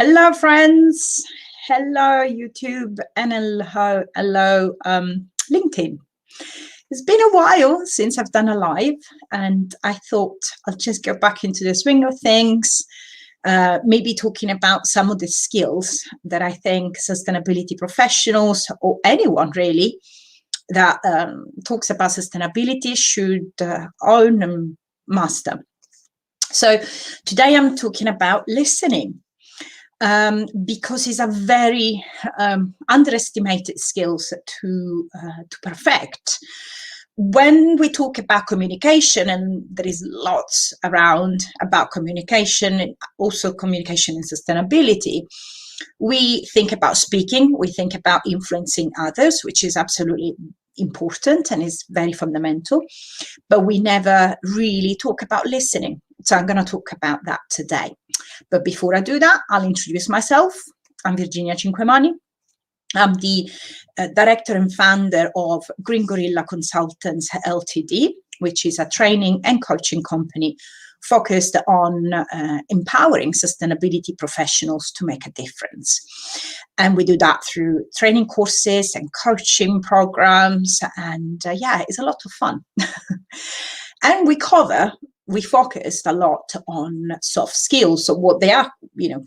Hello, friends. Hello, YouTube, and hello, LinkedIn. It's been a while since I've done a live, and I thought I'll just go back into the swing of things, maybe talking about some of the skills that I think sustainability professionals or anyone really that talks about sustainability should own and master. So today I'm talking about listening. Because it's a very underestimated skills to perfect. When we talk about communication, and there is lots around about communication, also communication and sustainability, we think about speaking, we think about influencing others, which is absolutely important and is very fundamental, but we never really talk about listening. So I'm going to talk about that today. But before I do that, I'll introduce myself. I'm Virginia Cinquemani. I'm the director and founder of Green Gorilla Consultants Ltd, which is a training and coaching company focused on empowering sustainability professionals to make a difference. And we do that through training courses and coaching programs. And yeah, it's a lot of fun. And we focused a lot on soft skills, so what they are,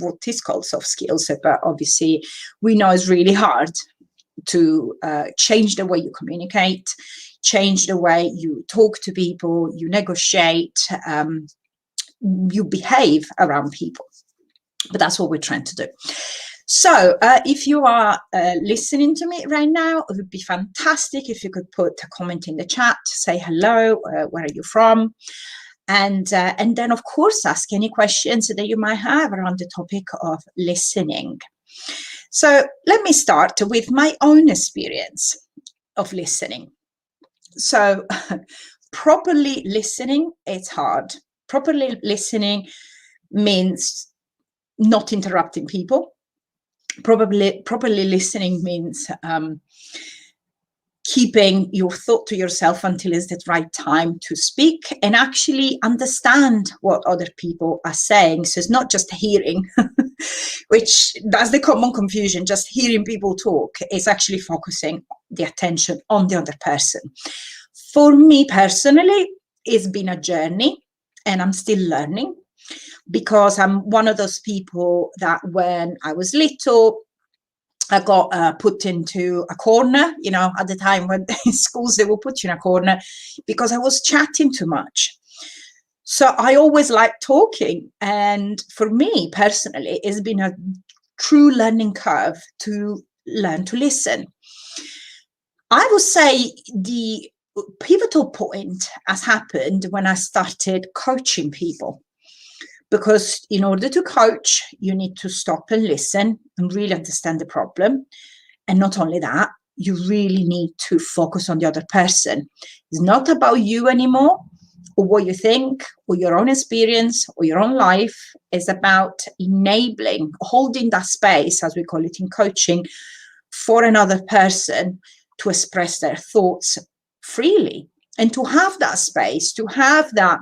what is called soft skills, but obviously we know it's really hard to change the way you communicate, change the way you talk to people, you negotiate, you behave around people. But that's what we're trying to do. So if you are listening to me right now, it would be fantastic if you could put a comment in the chat, say hello, where are you from? And then, of course, ask any questions that you might have around the topic of listening. So let me start with my own experience of listening. So properly listening, it's hard. Properly listening means not interrupting people. Properly listening means keeping your thought to yourself until it's the right time to speak and actually understand what other people are saying. So it's not just hearing, which that's the common confusion, just hearing people talk. It's actually focusing the attention on the other person. For me personally, it's been a journey and I'm still learning, because I'm one of those people that when I was little, I got put into a corner, at the time when in schools they will put you in a corner because I was chatting too much. So I always liked talking. And for me personally, it's been a true learning curve to learn to listen. I would say the pivotal point has happened when I started coaching people. Because in order to coach, you need to stop and listen and really understand the problem. And not only that, you really need to focus on the other person. It's not about you anymore, or what you think, or your own experience, or your own life. It's about enabling, holding that space, as we call it in coaching, for another person to express their thoughts freely. And to have that space, to have that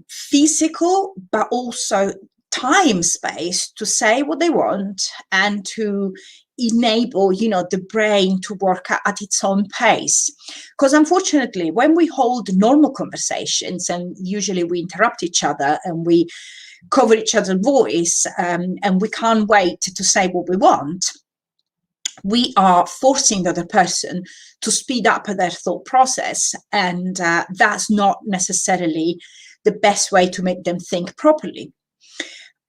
physical, but also time space to say what they want and to enable, the brain to work at its own pace. Because unfortunately, when we hold normal conversations, and usually we interrupt each other and we cover each other's voice, and we can't wait to say what we want, we are forcing the other person to speed up their thought process. And that's not necessarily the best way to make them think properly.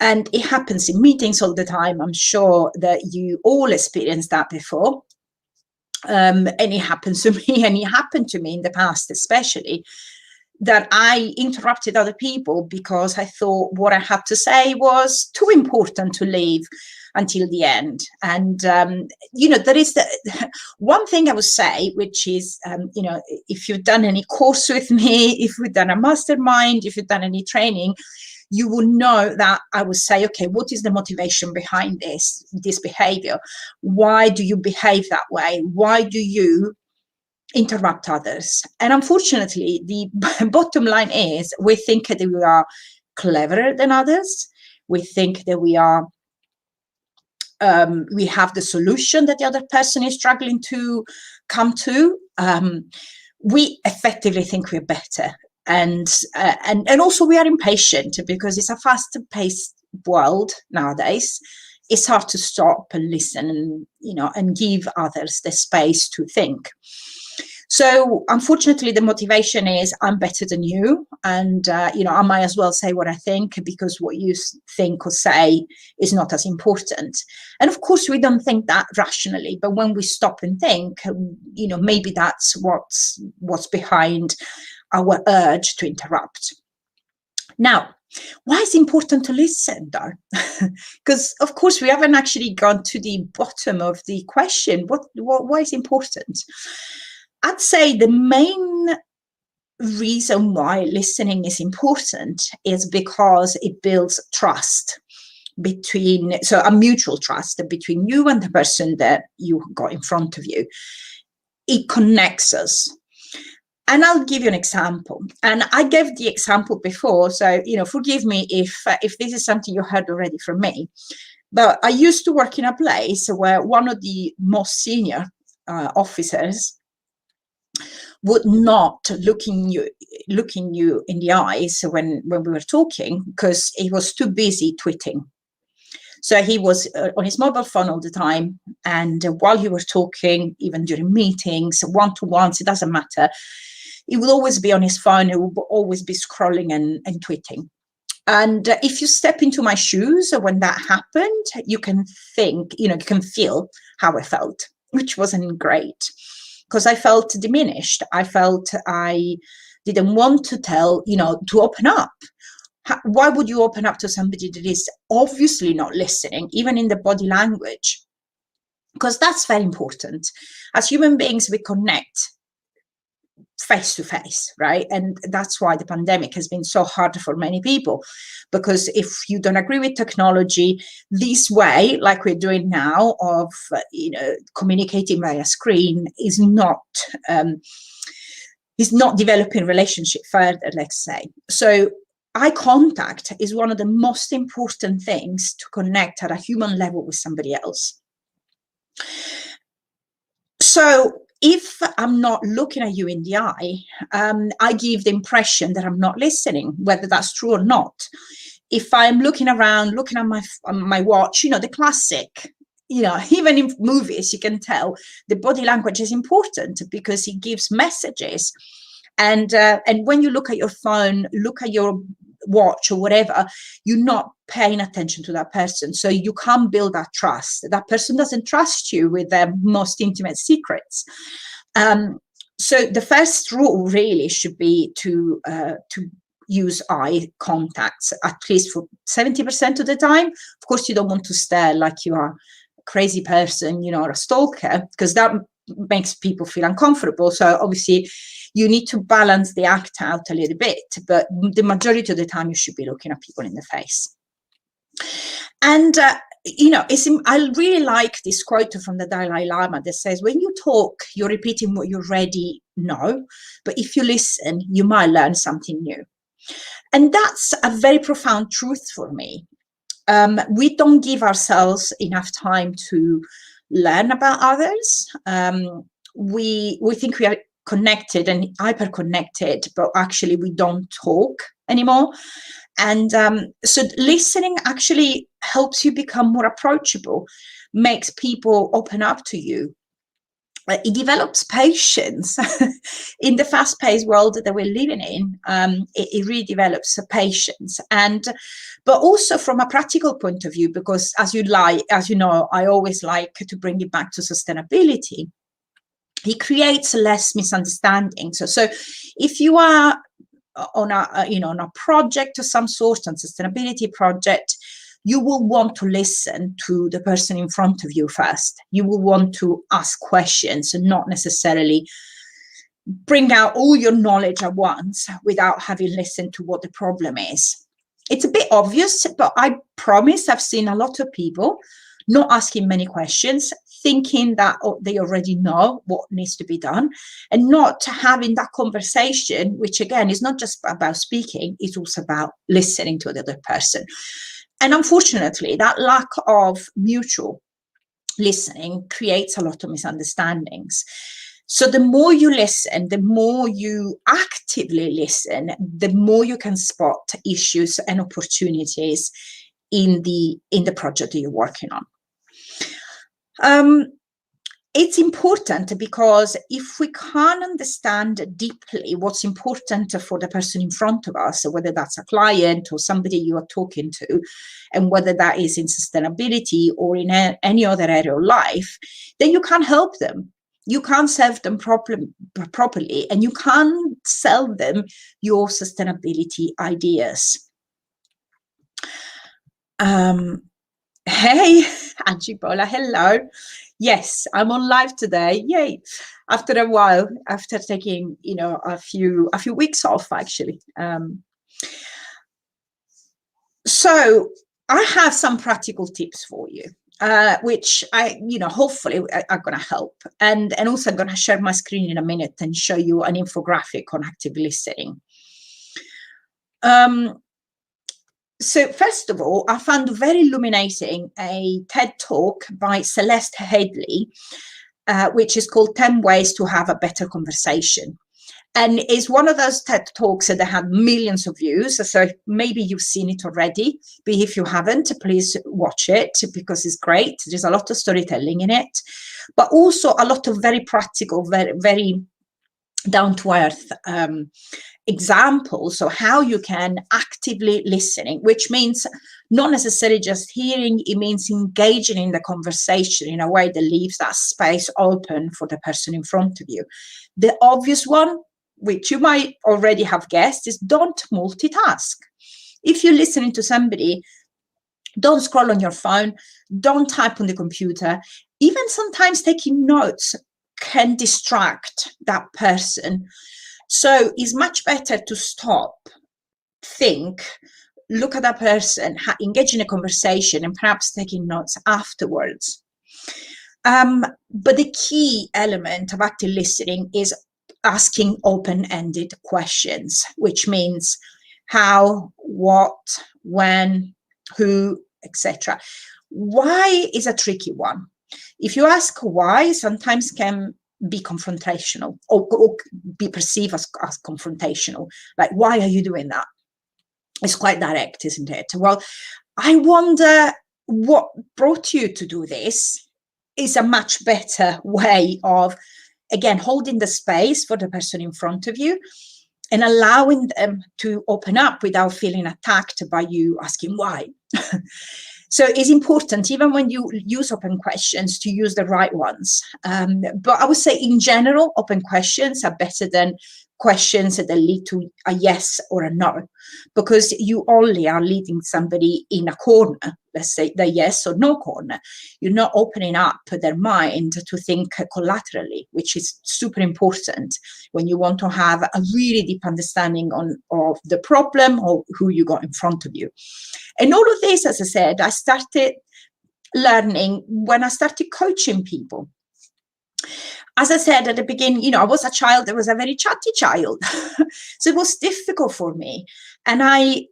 And it happens in meetings all the time. I'm sure that you all experienced that before. And it happens to me, and it happened to me in the past, especially, that I interrupted other people because I thought what I had to say was too important to leave until the end. And, there is the one thing I would say, which is, if you've done any course with me, if we've done a mastermind, if you've done any training, you will know that I would say, okay, what is the motivation behind this behavior? Why do you behave that way? Why do you interrupt others? And unfortunately, the bottom line is we think that we are cleverer than others. We think that we have the solution that the other person is struggling to come to. We effectively think we're better, and also we are impatient because it's a fast-paced world nowadays. It's hard to stop and listen, and and give others the space to think. So unfortunately, the motivation is I'm better than you, and I might as well say what I think, because what you think or say is not as important. And of course, we don't think that rationally, but when we stop and think, maybe that's what's behind our urge to interrupt. Now, why is it important to listen, though? Because of course we haven't actually gone to the bottom of the question. Why is it important? I'd say the main reason why listening is important is because it builds trust a mutual trust between you and the person that you got in front of you. It connects us. And I'll give you an example. And I gave the example before, so forgive me if this is something you heard already from me. But I used to work in a place where one of the most senior officers would not looking you in the eyes when we were talking, because he was too busy tweeting. So he was on his mobile phone all the time, and while he was talking, even during meetings, one-to-ones, it doesn't matter, he would always be on his phone. He would always be scrolling and tweeting. And if you step into my shoes when that happened, you can think, you can feel how I felt, which wasn't great, because I felt diminished. I felt I didn't want to to open up. Why would you open up to somebody that is obviously not listening, even in the body language? Because that's very important. As human beings, we connect face to face, right? And that's why the pandemic has been so hard for many people, because if you don't agree with technology, this way, like we're doing now, of communicating via screen is not developing relationship further, let's say. So eye contact is one of the most important things to connect at a human level with somebody else. So if I'm not looking at you in the eye, I give the impression that I'm not listening, whether that's true or not. If I'm looking around, looking at my watch, the classic, even in movies, you can tell the body language is important because it gives messages. And when you look at your phone, look at your watch or whatever, you're not paying attention to that person. So you can't build that trust. That person doesn't trust you with their most intimate secrets. So the first rule really should be to use eye contact at least for 70% of the time. Of course, you don't want to stare like you are a crazy person, or a stalker, because that makes people feel uncomfortable. So obviously you need to balance the act out a little bit, but the majority of the time you should be looking at people in the face. And I really like this quote from the Dalai Lama that says, when you talk, you're repeating what you already know, but if you listen, you might learn something new. And that's a very profound truth for me. We don't give ourselves enough time to learn about others. We think we are connected and hyper connected, but actually we don't talk anymore. And so listening actually helps you become more approachable, makes people open up to you. It develops patience. In the fast-paced world that we're living in, it really develops patience. But also from a practical point of view, because as you know, I always like to bring it back to sustainability. It creates less misunderstanding. So if you are on a project of some sort, on sustainability project, you will want to listen to the person in front of you first. You will want to ask questions and not necessarily bring out all your knowledge at once without having listened to what the problem is. It's a bit obvious, but I promise I've seen a lot of people not asking many questions, thinking that they already know what needs to be done, and not having that conversation, which again is not just about speaking, it's also about listening to the other person. And unfortunately, that lack of mutual listening creates a lot of misunderstandings. So the more you listen, the more you actively listen, the more you can spot issues and opportunities in the project that you're working on. It's important because if we can't understand deeply what's important for the person in front of us, whether that's a client or somebody you are talking to, and whether that is in sustainability or in any other area of life, then you can't help them. You can't serve them properly, and you can't sell them your sustainability ideas. Hey, Angie Paula, hello. Yes, I'm on live today. Yay! After a while, after taking a few weeks off, actually. So I have some practical tips for you, which hopefully are going to help. And also I'm going to share my screen in a minute and show you an infographic on active listening. So first of all, I found very illuminating a TED Talk by Celeste Headley, which is called 10 Ways to Have a Better Conversation. And it's one of those TED Talks that have millions of views. So maybe you've seen it already, but if you haven't, please watch it because it's great. There's a lot of storytelling in it, but also a lot of very practical, very, very down-to-earth examples of how you can actively listening, which means not necessarily just hearing, it means engaging in the conversation in a way that leaves that space open for the person in front of you. The obvious one, which you might already have guessed, is don't multitask. If you're listening to somebody, don't scroll on your phone, don't type on the computer. Even sometimes taking notes can distract that person. So it's much better to stop, think, look at that person, engage in a conversation, and perhaps taking notes afterwards. But the key element of active listening is asking open-ended questions, which means how, what, when, who, etc. Why is a tricky one. If you ask why, sometimes can be confrontational or be perceived as confrontational. Like, why are you doing that? It's quite direct, isn't it? Well, I wonder what brought you to do this is a much better way of, again, holding the space for the person in front of you and allowing them to open up without feeling attacked by you asking why. So it's important, even when you use open questions, to use the right ones. But I would say in general, open questions are better than questions that lead to a yes or a no, because you only are leading somebody in a corner, let's say the yes or no corner. You're not opening up their mind to think collaterally, which is super important when you want to have a really deep understanding of the problem or who you got in front of you. And all of this, as I said, I started learning when I started coaching people. As I said at the beginning, I was a child, I was a very chatty child. So it was difficult for me. And I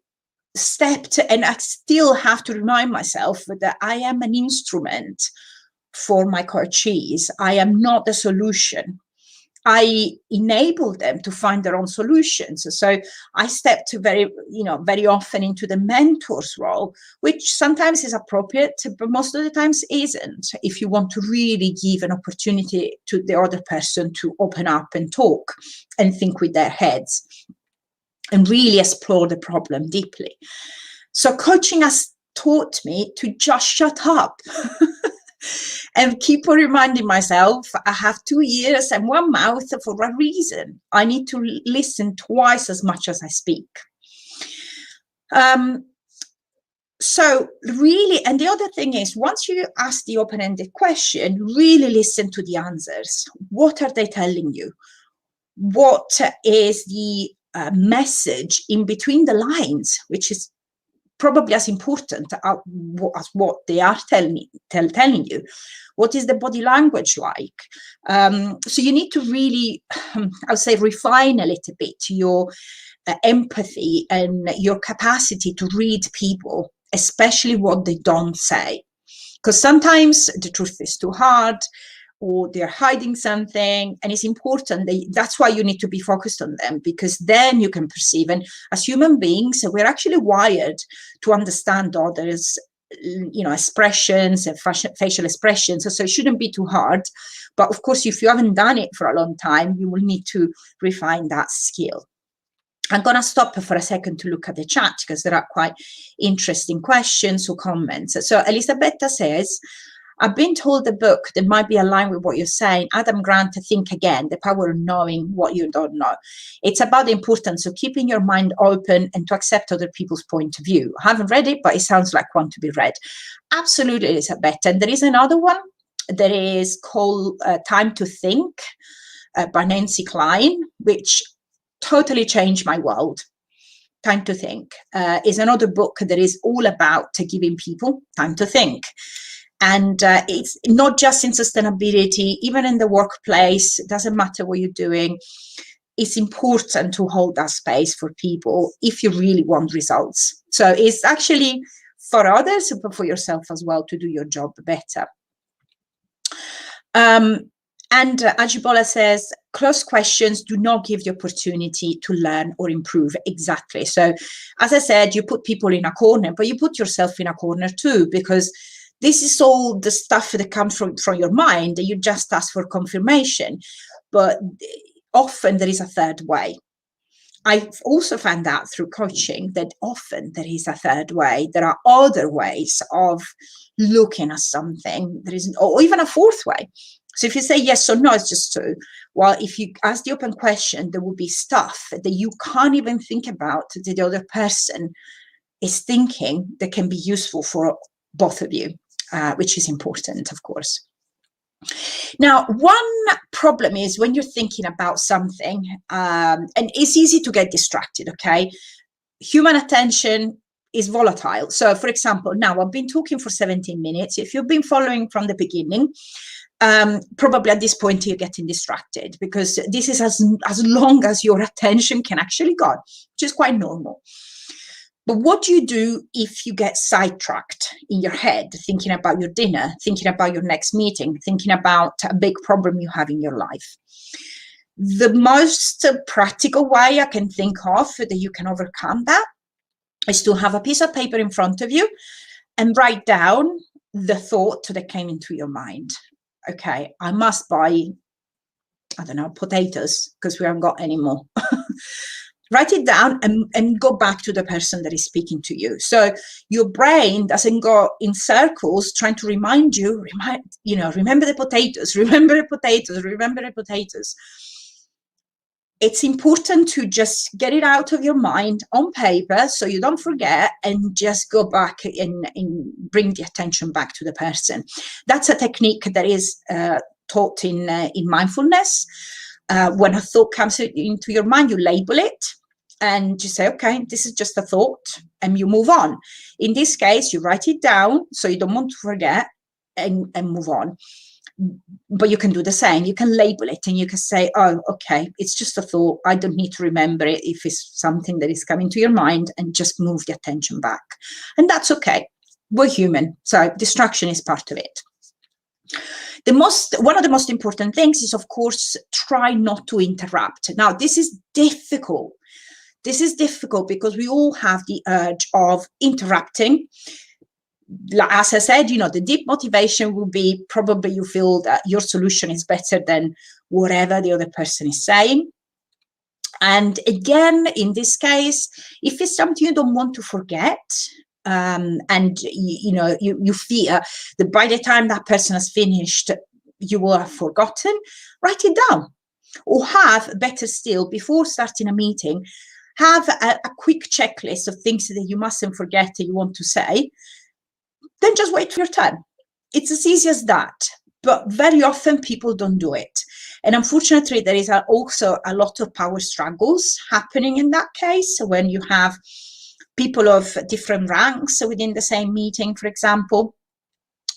stepped, and I still have to remind myself that I am an instrument for my coachees. I am not the solution. I enable them to find their own solutions. So I stepped very often into the mentor's role, which sometimes is appropriate, but most of the times isn't, if you want to really give an opportunity to the other person to open up and talk and think with their heads and really explore the problem deeply. So coaching has taught me to just shut up. And keep on reminding myself, I have 2 ears and 1 mouth for a reason. I need to listen twice as much as I speak. So really, and the other thing is, once you ask the open-ended question, really listen to the answers. What are they telling you? What is the message in between the lines, which is probably as important as what they are telling you. What is the body language like? So you need to really, I would say, refine a little bit your empathy and your capacity to read people especially what they don't say. Because sometimes the truth is too hard, or they're hiding something, and it's important. That's why you need to be focused on them, because then you can perceive. And as human beings, we're actually wired to understand others, expressions and facial expressions. So it shouldn't be too hard. But of course, if you haven't done it for a long time, you will need to refine that skill. I'm going to stop for a second to look at the chat, because there are quite interesting questions or comments. So Elisabetta says, I've been told the book that might be aligned with what you're saying. Adam Grant, Think Again, The Power of Knowing What You Don't Know. It's about the importance of keeping your mind open and to accept other people's point of view. I haven't read it, but it sounds like one to be read. Absolutely, Elisabeth. And there is another one that is called Time to Think by Nancy Klein, which totally changed my world. Time to Think is another book that is all about giving people time to think. And it's not just in sustainability, even in the workplace. It doesn't matter what you're doing. It's important to hold that space for people if you really want results. So it's actually for others, but for yourself as well, to do your job better. And Ajibola says, closed questions do not give the opportunity to learn or improve. Exactly. So as I said, you put people in a corner, but you put yourself in a corner too, because this is all the stuff that comes from your mind that you just ask for confirmation. But often there is a third way. I've also found out through coaching that often there is a third way. There are other ways of looking at something. There is, or even a fourth way. So if you say yes or no, it's just two. Well, if you ask the open question, there will be stuff that you can't even think about that the other person is thinking that can be useful for both of you. Which is important, of course. Now, one problem is when you're thinking about something, and it's easy to get distracted, okay? Human attention is volatile. So, for example, now I've been talking for 17 minutes. If you've been following from the beginning, probably at this point you're getting distracted, because this is as long as your attention can actually go, which is quite normal. But what do you do if you get sidetracked in your head, thinking about your dinner, thinking about your next meeting, thinking about a big problem you have in your life? The most practical way I can think of that you can overcome that is to have a piece of paper in front of you and write down the thought that came into your mind. Okay, I must buy, I don't know, potatoes because we haven't got any more. Write it down and go back to the person that is speaking to you. So your brain doesn't go in circles trying to remind you, remember the potatoes, remember the potatoes, remember the potatoes. It's important to just get it out of your mind on paper so you don't forget, and just go back and bring the attention back to the person. That's a technique that is taught in mindfulness. When a thought comes into your mind, you label it and you say, okay, this is just a thought, and you move on. In this case, you write it down so you don't want to forget, and move on. But you can do the same. You can label it and you can say, oh, okay, it's just a thought. I don't need to remember it if it's something that is coming to your mind, and just move the attention back. And that's okay. We're human. So distraction is part of it. One of the most important things is, of course, try not to interrupt. Now, this is difficult. This is difficult because we all have the urge of interrupting. As I said, the deep motivation will be probably you feel that your solution is better than whatever the other person is saying. And again, in this case, if it's something you don't want to forget, and you fear that by the time that person has finished, you will have forgotten, write it down. Or have, better still, before starting a meeting, have a quick checklist of things that you mustn't forget that you want to say. Then just wait for your turn. It's as easy as that. But very often people don't do it. And unfortunately, there is also a lot of power struggles happening in that case, when you have people of different ranks within the same meeting, for example,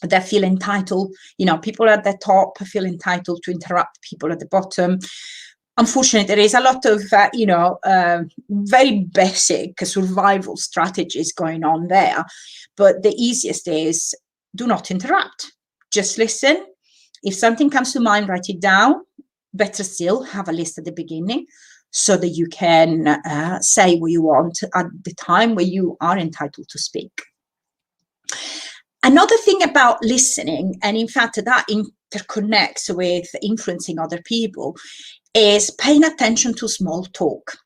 that feel entitled. People at the top feel entitled to interrupt people at the bottom. unfortunately, there is a lot of, very basic survival strategies going on there. But the easiest is do not interrupt. Just listen. If something comes to mind, write it down. Better still, have a list at the beginning so that you can say what you want at the time where you are entitled to speak. Another thing about listening, and in fact that interconnects with influencing other people, is paying attention to small talk.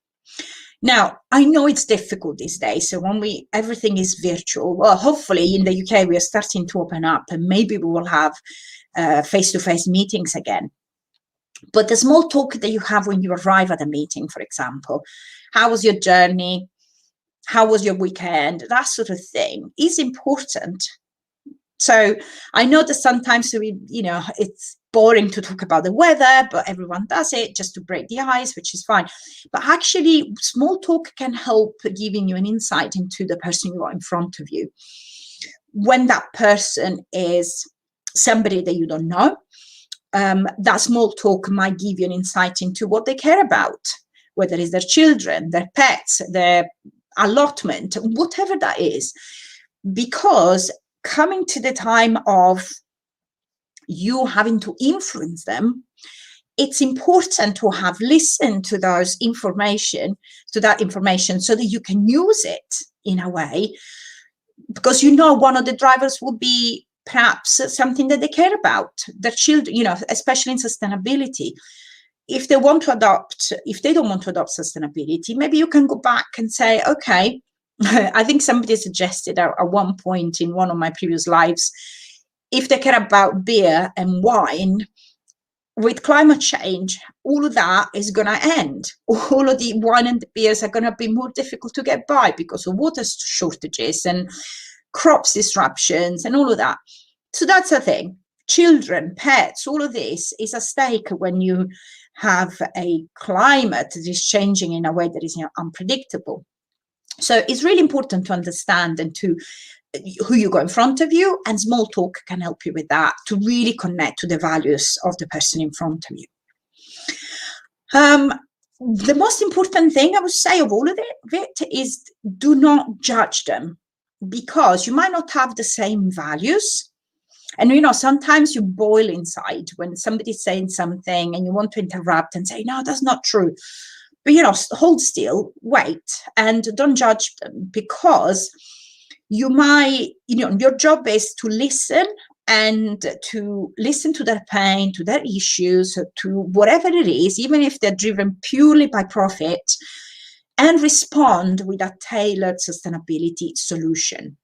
Now, I know it's difficult these days. So when everything is virtual, well, hopefully in the UK, we are starting to open up and maybe we will have face-to-face meetings again. But the small talk that you have when you arrive at a meeting, for example, how was your journey? How was your weekend? That sort of thing is important. So I know that sometimes it's boring to talk about the weather, but everyone does it just to break the ice, which is fine. But actually, small talk can help giving you an insight into the person you are in front of you. When that person is somebody that you don't know, that small talk might give you an insight into what they care about, whether it's their children, their pets, their allotment, whatever that is. Because coming to the time of you having to influence them, it's important to have listened to that information so that you can use it in a way, because one of the drivers will be perhaps something that they care about, their children, especially in sustainability. If they don't want to adopt sustainability, maybe you can go back and say, okay, I think somebody suggested at one point in one of my previous lives, if they care about beer and wine, with climate change, all of that is going to end. All of the wine and the beers are going to be more difficult to get by because of water shortages and crops disruptions and all of that. So that's the thing. Children, pets, all of this is at stake when you have a climate that is changing in a way that is unpredictable. So it's really important to understand and to who you got in front of you, and small talk can help you with that, to really connect to the values of the person in front of you. The most important thing I would say of all of it is do not judge them, because you might not have the same values. And, sometimes you boil inside when somebody's saying something and you want to interrupt and say, no, that's not true. But, hold still, wait, and don't judge them, because you might, your job is to listen, and to listen to their pain, to their issues, to whatever it is, even if they're driven purely by profit, and respond with a tailored sustainability solution.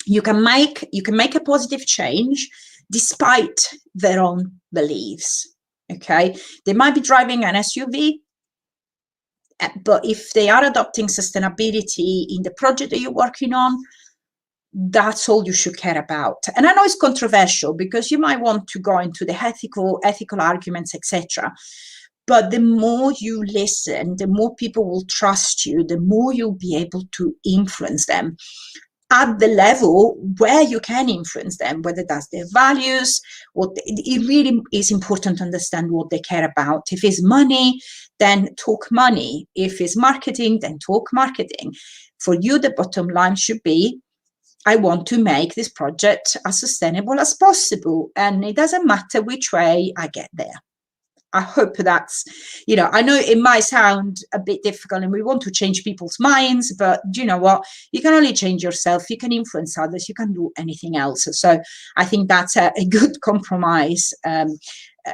You can make a positive change despite their own beliefs. Okay, they might be driving an SUV, but if they are adopting sustainability in the project that you're working on, that's all you should care about. And I know it's controversial because you might want to go into the ethical arguments, etc. But the more you listen, the more people will trust you, the more you'll be able to influence them at the level where you can influence them, whether that's their values. It really is important to understand what they care about. If it's money, then talk money. If it's marketing, then talk marketing. For you, the bottom line should be, I want to make this project as sustainable as possible, and it doesn't matter which way I get there. I hope that's, I know it might sound a bit difficult and we want to change people's minds, but you know what? You can only change yourself. You can influence others. You can do anything else. So I think that's a good compromise,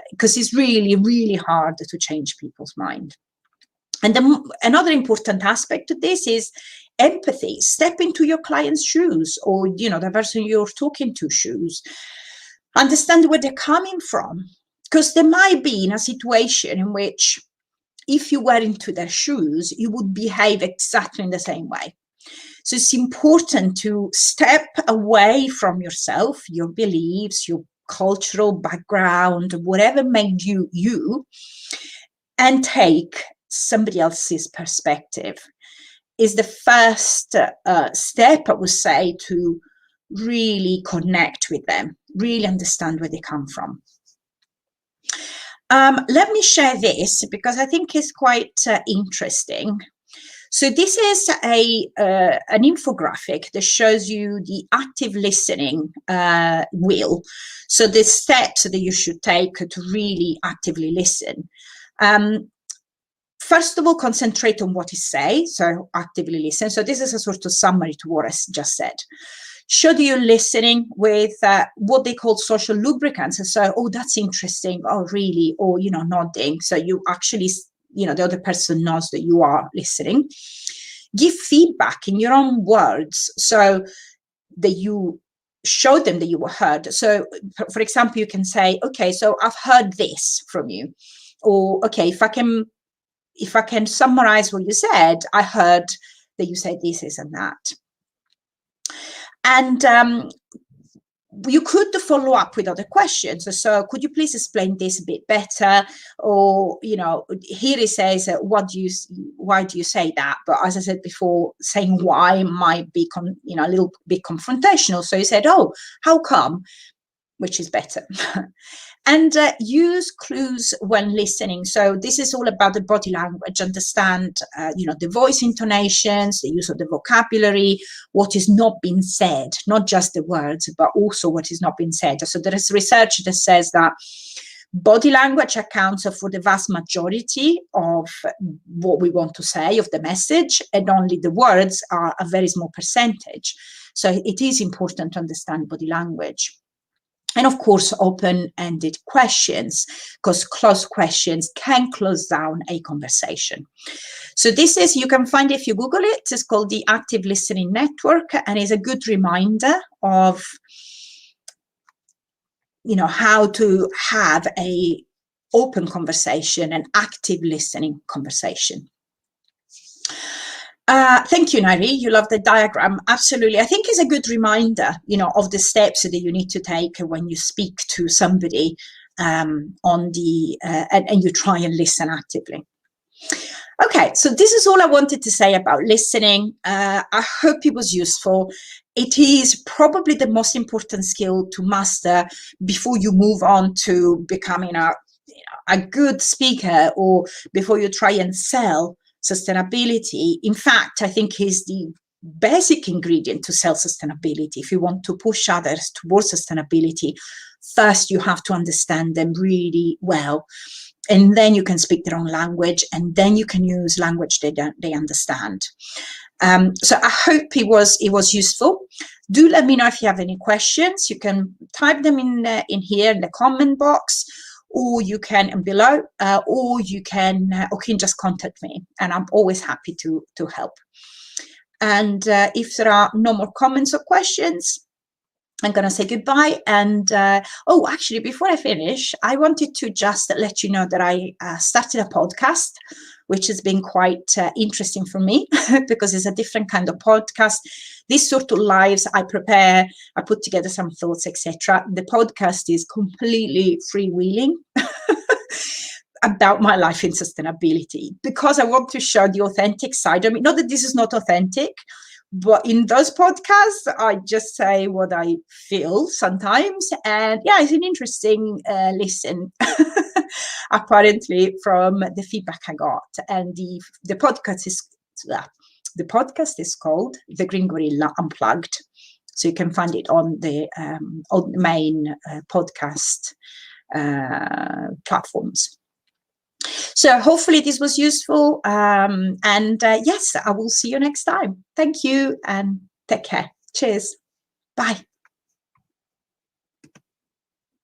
because it's really, really hard to change people's mind. And then another important aspect of this is empathy. Step into your client's shoes, or, the person you're talking to shoes. Understand where they're coming from. Because they might be in a situation in which, if you were into their shoes, you would behave exactly in the same way. So it's important to step away from yourself, your beliefs, your cultural background, whatever made you you, and take somebody else's perspective. Is the first step, I would say, to really connect with them, really understand where they come from. Let me share this because I think it's quite interesting. So this is an infographic that shows you the active listening wheel. So the steps that you should take to really actively listen. First of all, concentrate on what is said, so actively listen. So this is a sort of summary to what I just said. Show that you're listening with what they call social lubricants. And so, oh, that's interesting. Oh, really? Or, nodding. So you actually, the other person knows that you are listening. Give feedback in your own words so that you show them that you were heard. So, for example, you can say, okay, so I've heard this from you. Or, okay, if I can summarize what you said, I heard that you said this and that. And you could follow up with other questions. So could you please explain this a bit better? Or, here it says, why do you say that? But as I said before, saying why might be, a little bit confrontational. So you said, oh, how come? Which is better. And use clues when listening. So this is all about the body language. Understand, the voice intonations, the use of the vocabulary, what is not being said, not just the words, but also what is not being said. So there is research that says that body language accounts for the vast majority of what we want to say, of the message, and only the words are a very small percentage. So it is important to understand body language. And of course, open-ended questions, because closed questions can close down a conversation. So this is, you can find it if you Google it, it's called the Active Listening Network, and is a good reminder of, how to have a open conversation, an active listening conversation. Thank you, Nairi. You love the diagram. Absolutely. I think it's a good reminder, of the steps that you need to take when you speak to somebody and you try and listen actively. Okay, so this is all I wanted to say about listening. I hope it was useful. It is probably the most important skill to master before you move on to becoming a good speaker, or before you try and sell sustainability. In fact, I think is the basic ingredient to self-sustainability. If you want to push others towards sustainability, first you have to understand them really well. And then you can speak their own language, and then you can use language they understand. So I hope it was useful. Do let me know if you have any questions. You can type them in here in the comment box, or you can below, or you can just contact me, and I'm always happy to help. And if there are no more comments or questions, I'm going to say goodbye. And actually, before I finish, I wanted to just let you know that I started a podcast, which has been quite interesting for me because it's a different kind of podcast. These sort of lives I prepare, I put together some thoughts, etc. The podcast is completely freewheeling about my life in sustainability, because I want to show the authentic side. I mean, not that this is not authentic, but in those podcasts, I just say what I feel sometimes. And yeah, it's an interesting listen, apparently, from the feedback I got. And the podcast is called The Green Gorilla Unplugged. So you can find it on the main podcast platforms. So hopefully this was useful. Yes, I will see you next time. Thank you and take care. Cheers. Bye.